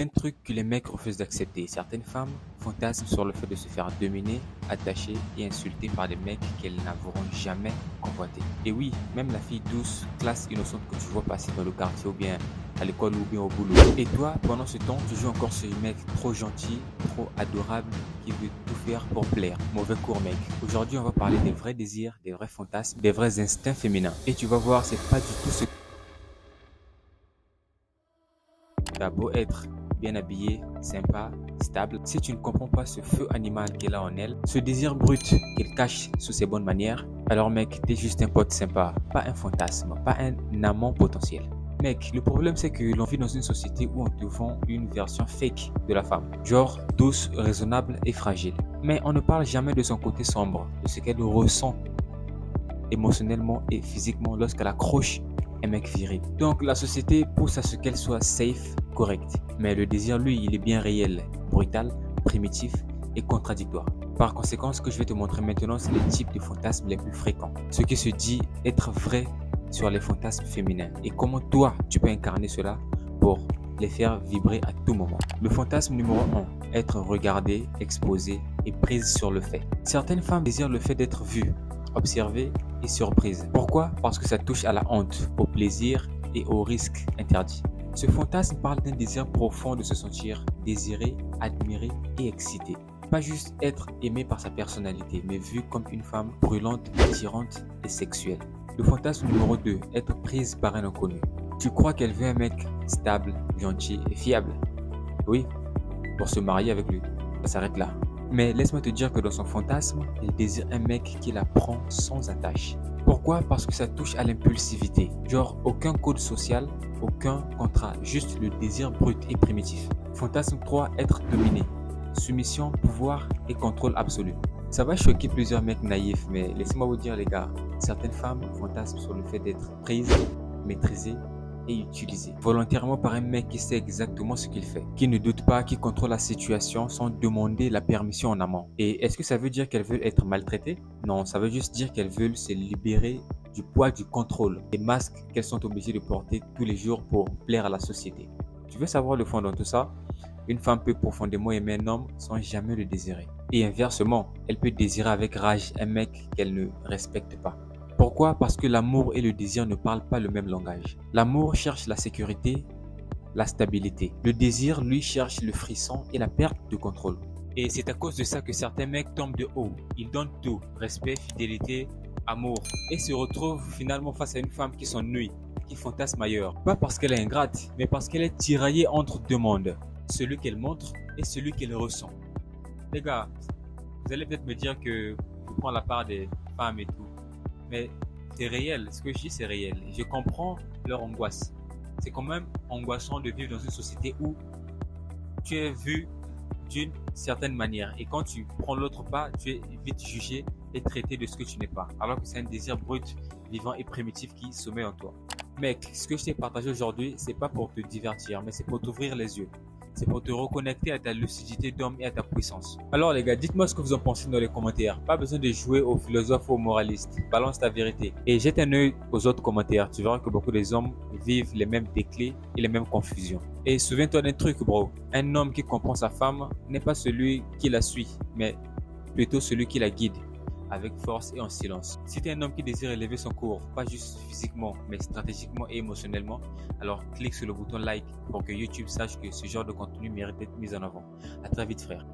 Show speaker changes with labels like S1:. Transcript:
S1: un truc que les mecs refusent d'accepter. Certaines femmes fantasment sur le fait de se faire dominer, attacher et insulter par des mecs qu'elles n'avoueront jamais convoiter. Et oui, même la fille douce, classe innocente que tu vois passer dans le quartier ou bien à l'école ou bien au boulot. Et toi, pendant ce temps, tu joues encore sur un mec trop gentil, trop adorable, qui veut tout faire pour plaire. Mauvais cours, mec. Aujourd'hui, on va parler des vrais désirs, des vrais fantasmes, des vrais instincts féminins. Et tu vas voir, c'est pas du tout ce. T'as beau être bien habillé, sympa, stable, si tu ne comprends pas ce feu animal qu'elle a en elle, ce désir brut qu'elle cache sous ses bonnes manières, alors mec, t'es juste un pote sympa, pas un fantasme, pas un amant potentiel. Mec, le problème c'est que l'on vit dans une société où on te vend une version fake de la femme, genre douce, raisonnable et fragile. Mais on ne parle jamais de son côté sombre, de ce qu'elle ressent émotionnellement et physiquement lorsqu'elle accroche un mec viril. Donc la société pousse à ce qu'elle soit safe, correcte. Mais le désir, lui, il est bien réel, brutal, primitif et contradictoire. Par conséquent, ce que je vais te montrer maintenant, c'est les types de fantasmes les plus fréquents. Ce qui se dit être vrai sur les fantasmes féminins et comment toi, tu peux incarner cela pour les faire vibrer à tout moment. Le fantasme numéro 1, être regardée, exposée et prise sur le fait. Certaines femmes désirent le fait d'être vues, observées et surprises. Pourquoi? Parce que ça touche à la honte, au plaisir et au risque interdit. Ce fantasme parle d'un désir profond de se sentir désiré, admiré et excité. Pas juste être aimé par sa personnalité, mais vu comme une femme brûlante, attirante et sexuelle. Le fantasme numéro 2, être prise par un inconnu. Tu crois qu'elle veut un mec stable, gentil et fiable? Oui, pour se marier avec lui. Ça s'arrête là. Mais laisse-moi te dire que dans son fantasme, elle désire un mec qui la prend sans attache. Pourquoi? Parce que ça touche à l'impulsivité. Genre aucun code social, aucun contrat, juste le désir brut et primitif. Fantasme 3, être dominé. Soumission, pouvoir et contrôle absolu. Ça va choquer plusieurs mecs naïfs, mais laissez-moi vous dire les gars, certaines femmes fantasment sur le fait d'être prises, maîtrisées et utilisées volontairement par un mec qui sait exactement ce qu'il fait, qui ne doute pas, qui contrôle la situation sans demander la permission en amont. Et est-ce que ça veut dire qu'elles veulent être maltraitées? Non, ça veut juste dire qu'elles veulent se libérer du poids du contrôle, des masques qu'elles sont obligées de porter tous les jours pour plaire à la société. Tu veux savoir le fond dans tout ça? Une femme peut profondément aimer un homme sans jamais le désirer. Et inversement, elle peut désirer avec rage un mec qu'elle ne respecte pas. Pourquoi? Parce que l'amour et le désir ne parlent pas le même langage. L'amour cherche la sécurité, la stabilité. Le désir, lui, cherche le frisson et la perte de contrôle. Et c'est à cause de ça que certains mecs tombent de haut. Ils donnent tout, respect, fidélité, amour, et se retrouvent finalement face à une femme qui s'ennuie, qui fantasme ailleurs. Pas parce qu'elle est ingrate, mais parce qu'elle est tiraillée entre deux mondes. Celui qu'elle montre et celui qu'elle ressent. Les gars, vous allez peut-être me dire que je prends la part des femmes et tout. Mais c'est réel, ce que je dis c'est réel. Je comprends leur angoisse. C'est quand même angoissant de vivre dans une société où tu es vu d'une certaine manière. Et quand tu prends l'autre pas, tu es vite jugé et traité de ce que tu n'es pas. Alors que c'est un désir brut, vivant et primitif qui sommeille en toi. Mec, ce que je t'ai partagé aujourd'hui, c'est pas pour te divertir, mais c'est pour t'ouvrir les yeux. C'est pour te reconnecter à ta lucidité d'homme et à ta puissance. Alors les gars, dites-moi ce que vous en pensez dans les commentaires. Pas besoin de jouer aux philosophes ou aux moralistes. Balance ta vérité. Et jette un œil aux autres commentaires. Tu verras que beaucoup des hommes vivent les mêmes déclics et les mêmes confusions. Et souviens-toi d'un truc, bro. Un homme qui comprend sa femme n'est pas celui qui la suit, mais plutôt celui qui la guide, avec force et en silence. Si tu es un homme qui désire élever son cours, pas juste physiquement, mais stratégiquement et émotionnellement, alors clique sur le bouton like pour que YouTube sache que ce genre de contenu mérite d'être mis en avant. À très vite, frère.